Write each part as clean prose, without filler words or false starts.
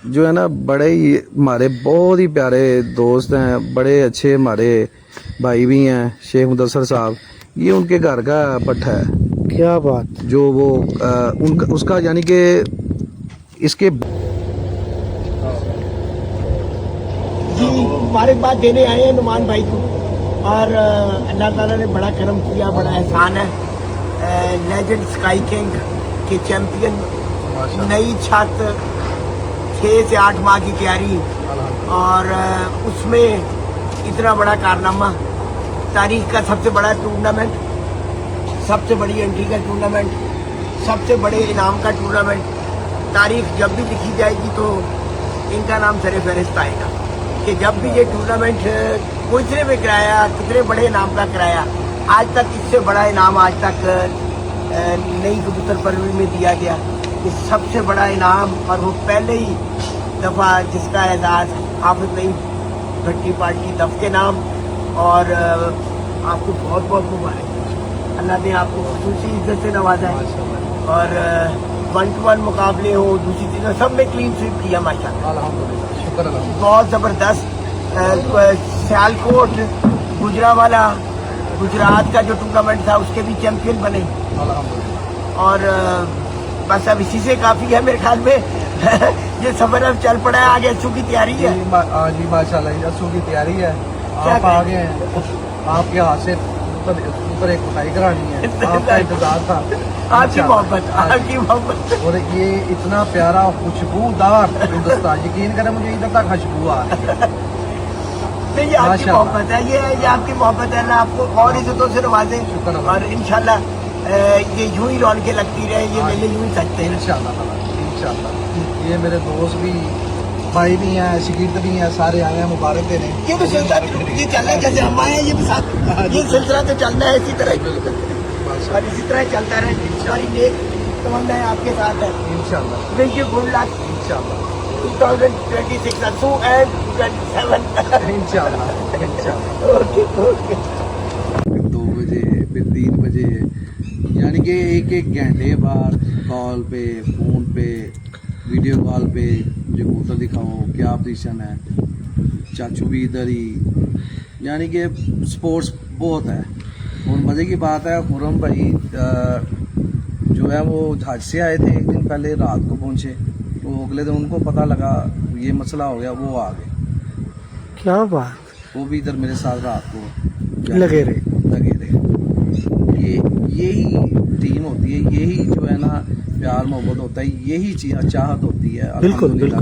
जो है ना बड़े ही हमारे बहुत ही प्यारे दोस्त हैं, बड़े अच्छे हमारे भाई भी हैं शेख मुदस्सर साहब। ये उनके घर का पट्ठा है। क्या बात। जो वो उनका उसका यानी कि इसके जी मुबारकबाद देने आए हैं नुमान भाई को और अल्लाह ताला ने बड़ा करम किया, बड़ा एहसान है। लेजेंड स्काई किंग के चैंपियन, नई छत, 6 से 8 माह की तैयारी और उसमें इतना बड़ा कारनामा, तारीख का सबसे बड़ा टूर्नामेंट, सबसे बड़ी एंट्री का टूर्नामेंट, सबसे बड़े इनाम का टूर्नामेंट। तारीख जब भी लिखी जाएगी तो इनका नाम सरे फहरिस्त आएगा कि जब भी ये टूर्नामेंट कितने में कराया, कितने बड़े इनाम का कराया। आज तक इससे बड़ा इनाम आज तक नई कबूतर परवी में दिया गया, ये सबसे बड़ा इनाम। और वो पहले ही दफ़ा जिसका एजाज़ हाफिज नईम भट्टी पार्टी दफ के नाम। और आपको बहुत बहुत मुबारक, अल्लाह ने आपको खुसूसी इज्जत से नवाजा है। और 1-to-1 मुकाबले हो, दूसरी चीज़ें सब में क्लीन स्वीप किया माशाल्लाह, शुक्र अल्लाह। बहुत ज़बरदस्त। सियालकोट, गुजरावाला, गुजरात का जो टूर्नामेंट था उसके भी चैंपियन बने। और बस अब इसी से काफ़ी है मेरे ख्याल में। ये सफर अब चल पड़ा है, आगे अच्छू की तैयारी है। जी माशाल्लाह अच्छू की तैयारी है। आप आ गए हैं, आपके हाथ से ऊपर एक उठाई करानी है, आपका इंतजार था। आपकी मोहब्बत, आपकी मोहब्बत। और ये इतना प्यारा खुशबूदार गुलदस्ता, यकीन करें मुझे इधर तक खुशबू आ रही है। नहीं ये आपकी मोहब्बत है, ये आपकी मोहब्बत है ना, आपको और इज्जतों से नवाजे। और इंशाल्लाह ये यूं ही रौनकें लगती रहे, ये मेले यूं ही सजते हैं इंशाल्लाह। ये मेरे दोस्त भी, भाई भी हैं, शिकीर्त भी हैं, सारे आए हैं मुबारक देने। ये तो सिलसिला ये चल रहा है, जैसे हम आए हैं ये भी साथ, ये सिलसिला तो चलना है इसी तरह और इसी तरह चलता रहे। सारी नेक तमन्नाएं आपके साथ है इंशाल्लाह। विश यू गुड लक इंशाल्लाह 2026 असूं एंड 27 इंशाल्लाह। Okay okay. 2 बजे फिर 3 बजे, यानी कि एक घंटे बाद कॉल पे, फ़ोन पे, वीडियो कॉल पे मुझे कबूतर दिखाओ, क्या पोजीशन है, चाचू भी इधर ही। यानी कि स्पोर्ट्स बहुत है। और मज़े की बात है, खुरम भाई जो है वो हज से आए थे, एक दिन पहले रात को पहुँचे, तो अगले दिन उनको पता लगा ये मसला हो गया, वो आ गए। क्या बात। वो भी इधर मेरे साथ रात को लगे रहे। यही टीम होती है, यही जो है ना प्यार मोहब्बत होता है, यही चीज़ चाहत होती है। बिल्कुल अल्हम्दुलिल्लाह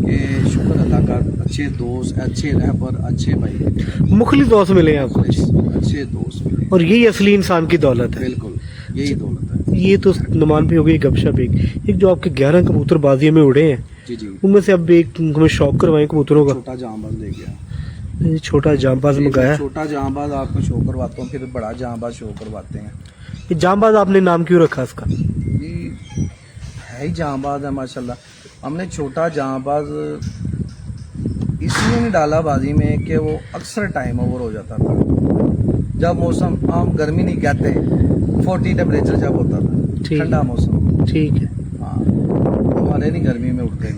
कि शुक्र अल्लाह का, अच्छे दोस्त, अच्छे रहबर, अच्छे भाई, मुखलिस दोस्त मिले आपको, अच्छे दोस्त मिले। और यही असली इंसान की दौलत है। बिल्कुल यही दौलत है। ये तो नुमान भी हो गई गपशप। एक जो आपके 11 कबूतर बाजियों में उड़े हैं, जी जी, उनमें से अब एक हमें शौक करवाएं कबूतरों का। छोटा जांबाज ले गया। ये छोटा जांबाज मंगाया। छोटा जांबाज आपको शो करवाता हूँ, फिर बड़ा जांबाज शो करवाते हैं। ये जांबाज आपने नाम क्यों रखा इसका? ये है ही जांबाज है माशाल्लाह। हमने छोटा जांबाज इसलिए नहीं डाला बाजी में कि वो अक्सर टाइम ओवर हो जाता था जब मौसम, हम गर्मी नहीं कहते, 40 टेम्परेचर जब होता था, ठंडा मौसम। ठीक है। हाँ, हमारे नहीं गर्मी में उठते।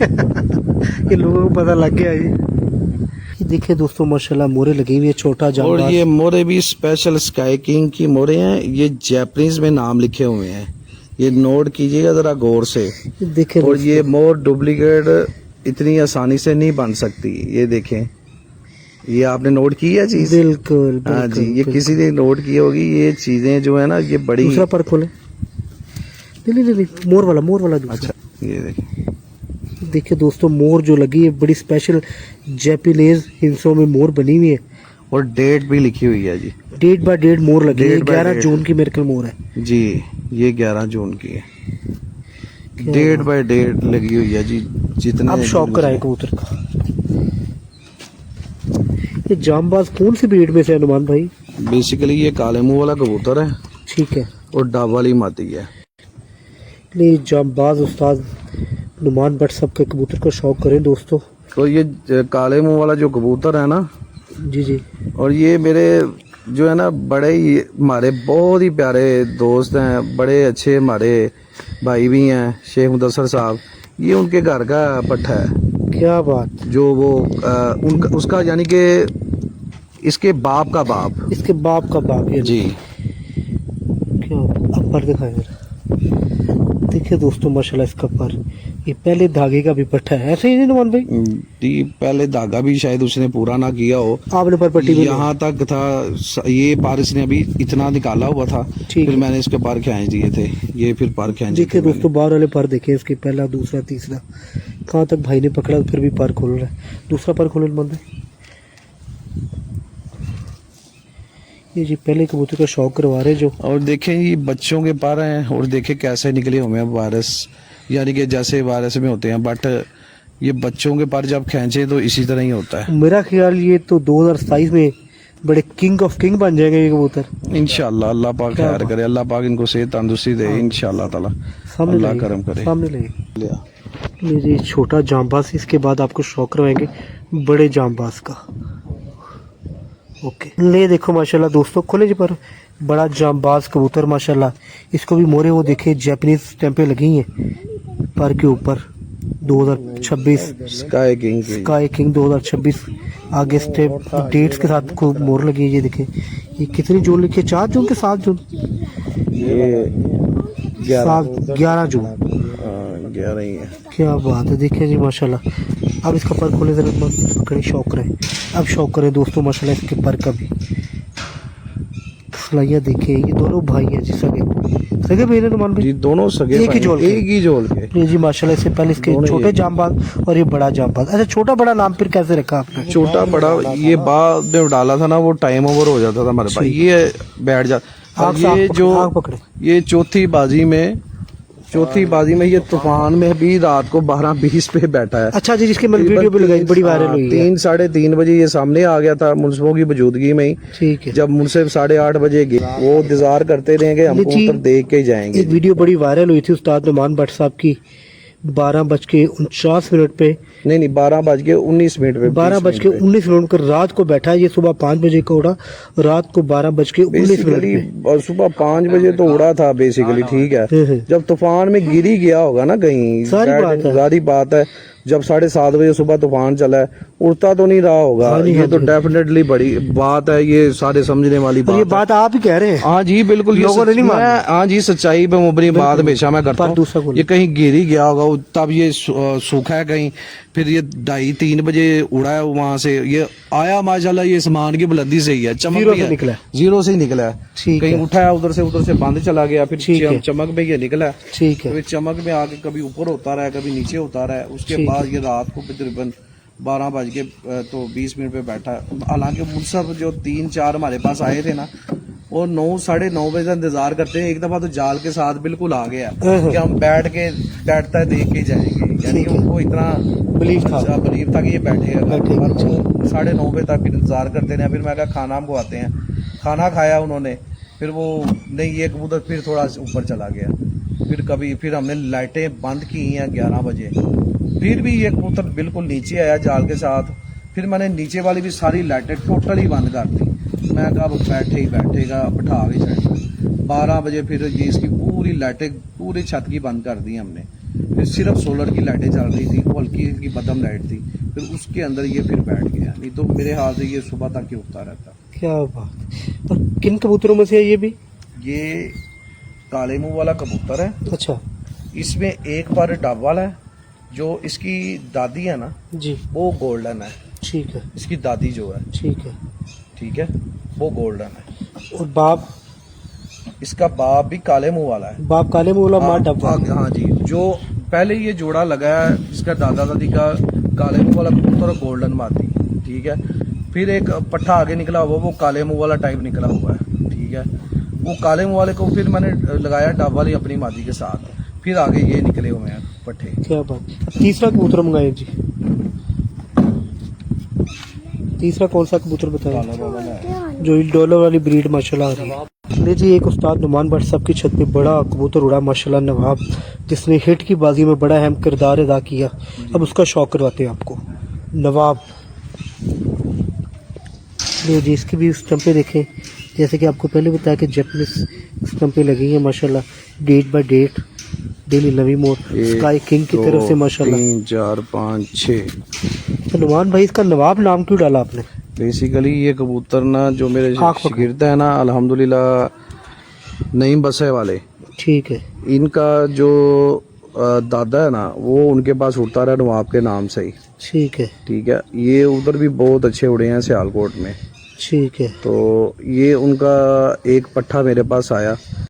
ये लोगों को पता लग गया। ये देखिए दोस्तों माशाल्लाह मोरे लगी हुई है, छोटा जांबाज। और ये मोरे भी स्पेशल स्काई किंग की मोरे हैं, ये जैपनीज में नाम लिखे हुए हैं, ये नोट कीजिएगा जरा गौर से। देखिए और ये मोर डुप्लीकेट इतनी आसानी से नहीं बन सकती, ये देखें, ये आपने नोट की है चीज? बिल्कुल हाँ जी, ये किसी ने नोट की होगी। ये चीजें जो है ना ये बड़ी। दूसरा पर खोले। नहीं मोर वाला दूसरा। अच्छा ये देखें, देखिए दोस्तों मोर जो लगी है बड़ी स्पेशल जैपनीज हिंसों में मोर बनी हुई है, और डेट भी लिखी हुई है जी। डेट बाय डेट मोर लगी है। Date by 11 date. जून की मेरे ख्याल मोर है जी, ये 11 जून की है, डेट बाय डेट लगी हुई है जी। जितने अब शौक कराए कबूतर का। ये जांबाज कौन सी ब्रीड में से है नुमान भाई? बेसिकली ये काले मुंह वाला कबूतर है, ठीक है। और डाब वाली मादी है। ये जांबाज उस्ताद नुमान भट्ट सब के कबूतर को शौक करें दोस्तों। तो ये काले मुंह वाला जो कबूतर है ना, जी जी, और ये मेरे जो है ना बड़े ही हमारे बहुत ही प्यारे दोस्त हैं, बड़े अच्छे हमारे भाई भी हैं शेख मुदस्सर साहब। ये उनके घर का पट्ठा है। क्या बात, जो वो उनका उसका यानी कि इसके बाप का बाप। इसके बाप का बाप ये जी क्या, अब पर दिखाएं जरा। देखिए दोस्तों माशाल्लाह इसका पर, ये पहले धागे का भी पट्टा है, ऐसे ही नहीं नुमान भाई? जी, पहले धागा भी शायद उसने पूरा ना किया हो, आपने पर पट्टी भी यहाँ तक था। ये पार इसने अभी इतना निकाला हुआ था, ठीक फिर है। मैंने इसके पार खींच दिए थे, ये फिर पार खींच दिए देखिए थे दोस्तों बाहर वाले पर देखे, इसके पहला दूसरा तीसरा कहाँ तक भाई ने पकड़ा, फिर भी पर खोल रहा है। दूसरा पर खोलो नुमान भाई। ये जी पहले कबूतर का शौक करवा रहे जो। और देखें ये बच्चों के पर हैं, और देखें कैसे निकले हुए हैं वायरस, यानी कि जैसे वायरस में होते हैं, बट ये बच्चों के पर जब खींचे तो इसी तरह ही होता है। मेरा ख्याल ये तो 2027 में बड़े किंग ऑफ किंग बन जाएंगे ये कबूतर। इंशाल्लाह अल्लाह पाक क्या खैर बात। करे, अल्लाह पाक इनको सेहत तंदुरुस्ती दे इंशाल्लाह ताला, सामने अल्लाह लाइए, करम करे। सामने लाइए। लिया। ये जी छोटा जामबाज, इसके बाद आपको शौक करवाएंगे बड़े जामबाज का। ओके, ले देखो माशाल्लाह दोस्तों, खोले जी पर, बड़ा जामबाज कबूतर माशाल्लाह। इसको भी मोरे वो देखे जापानीज स्टैंपें लगी हैं पर के ऊपर। 2026 स्काई किंग की। स्काई किंग 2026 आगे स्टेप डेट्स के साथ को मोर लगी है। ये देखें, ये कितनी जून लिखी है, 4 जून के 7 जून, ये 11 जून। 11 ही है। क्या बात है, देखिए जी माशाल्लाह। अब इसका पर खोले जरा, पकड़े शौक करें, अब शौक करें दोस्तों माशाल्लाह इसके पर का भी। सलाइया देखिए, ये दोनों भाई हैं जी, सगे भाई ने नुमान भाई। जी दोनों सगे एक ही भाई, जोड़ के। एक ही जोड़ के। ये जी माशाल्लाह, इससे पहले इसके दोनों छोटे एक। जामबाज और ये बड़ा जामबाज। अच्छा, छोटा बड़ा नाम फिर कैसे रखा आपने? छोटा बड़ा ये बाद में डाला था ना, वो टाइम ओवर हो जाता था हमारे पास, ये बैठ जाता। आग ये जो आग पकड़े। ये चौथी बाजी में ये तूफान में भी रात को 12:20 पे बैठा है। अच्छा जी, जिसकी मैंने वीडियो भी लगाई, बड़ी वायरल हुई है। 3 साढ़े 3 बजे ये सामने आ गया था मुनसिफों की मौजूदगी में ही। ठीक है। जब मुनसिफ 8:30 बजे गए, वो इंतजार करते रहेंगे, हम ये चीज- कबूतर देख के ही जाएंगे। एक वीडियो बड़ी वायरल हुई थी उस्ताद नुमान भट्ट साहब की, 12:49 पे, नहीं 12:19 पे, 12:19 पर रात को बैठा है। ये सुबह 5 बजे को उड़ा, रात को 12:19 बेसिकली पे। सुबह 5 बजे तो उड़ा था बेसिकली, ठीक है। जब तूफान में गिर ही गया होगा ना कहीं, सारी बात है। जब 7:30 बजे सुबह तूफान चला है, उड़ता तो नहीं रहा होगा। हाँ जी, ये हाँ तो जी। डेफिनेटली बड़ी बात है, ये सारे समझने वाली और ये बात है। बात आप ही कह रहे हैं। हाँ जी बिल्कुल, लोगों ने नहीं माना। हाँ जी, सच्चाई पे मुबनी बात हमेशा मैं करता पर दूसरा हूँ। बोलो। ये कहीं गिर ही गया होगा, तब ये सूखा है कहीं, फिर ये 2:30-3 बजे उड़ा है वहां से, ये आया माशाल्लाह, ये आसमान की बुलंदी से ही है, चमक जीरो भी से है, निकला है। जीरो से ही निकला है। ठीक कहीं है। उठा है उधर से बंद चला गया, फिर ठीक है। चमक में ये निकला है। ठीक है। फिर चमक में आके कभी ऊपर होता रहा है, कभी नीचे होता रहा है। उसके ठीक बाद ये रात को तकरीबन 12:20 पे बैठा है। हालांकि मुनसफ जो 3-4 हमारे पास आए थे ना, वो 9 साढ़े 9 बजे का इंतजार करते हैं। एक दफा तो जाल के साथ बिल्कुल आ गया कि हम बैठता है देख के जाएंगे, यानी कि उनको इतना बिलीव था। बिलीव था कि ये बैठेगा। बैठेगा, पर वो 9:30 बजे तक फिर इंतजार करते रहे। फिर मैं कहा खाना हमको आते हैं, खाना खाया उन्होंने, फिर वो नहीं, ये कबूतर फिर थोड़ा ऊपर चला गया। फिर हमने लाइटें बंद की हैं 11 बजे, फिर भी ये कबूतर बिल्कुल नीचे आया जाल के साथ। फिर मैंने नीचे वाली भी सारी लाइटें टोटली बंद कर दी। मैं कहा अब बैठे ही बैठेगा, बिठा के चढ़ेगा। 12 बजे फिर ये इसकी पूरी लाइटें पूरी छत की बंद कर दी हमने। फिर सिर्फ सोलर की लाइटें चल रही थी, वो हल्की हल्की बदम लाइट थी। फिर उसके अंदर ये फिर बैठ गया, नहीं तो मेरे हाथ से ये सुबह तक ही उठता रहता। क्या बात। और किन कबूतरों में से है ये भी? ये काले मुंह वाला कबूतर है। अच्छा इसमें एक पर डब वाला है। जो इसकी दादी है ना, जी, वो गोल्डन है। ठीक है। इसकी दादी जो है, ठीक है, वो गोल्डन है। और बाप? इसका बाप भी काले मुंह वाला है। बाप काले मुंह वाला, माँ डब्बा। हाँ जी, जो पहले ये जोड़ा लगा है, इसका दादा दादी का काले मुंह वाला कबूतर और गोल्डन मादी, ठीक है। फिर एक पट्ठा आगे निकला हुआ, वो काले मुंह वाला टाइप निकला हुआ है, ठीक है। वो काले मुंह वाले को फिर मैंने लगाया डब वाली अपनी मादी के साथ, फिर आगे ये निकले हुए हैं पट्ठे। क्या बात। तीसरा कबूतर मंगाए जी, तीसरा कौन सा कबूतर बताया? जो डॉलर वाली ब्रीड माशाल्लाह आ रही है। ले जी, एक उस्ताद नुमान भट्ट साहब की छत पे बड़ा कबूतर उड़ा माशाल्लाह, नवाब, जिसने हिट की बाजी में बड़ा अहम किरदार अदा किया। अब उसका शौक करवाते हैं आपको, नवाब। ले जी, इसकी भी स्टम्पें देखें, जैसे कि आपको पहले बताया कि जापानीज स्टम्पें लगी हैं माशाल्लाह, डेट बाय डेट। दिल्ली नवी मोड़ स्काई किंग की तरफ से माशाल्लाह। 3 4 5 6। तो नुमान भाई इसका नवाब नाम क्यों डाला आपने? बेसिकली ये कबूतर ना जो मेरे आँख पकड़। शागिर्द है ना, अल्हम्दुलिल्लाह नईम बसे वाले, ठीक है। इनका जो दादा है ना वो उनके पास उड़ता रहा नवाब के नाम से ही। ठीक है। ठीक है, ये उधर भी बहुत अच्छे उड़े हैं सियालकोट में। ठीक है। तो ये उनका एक पट्ठा मेरे पास आया,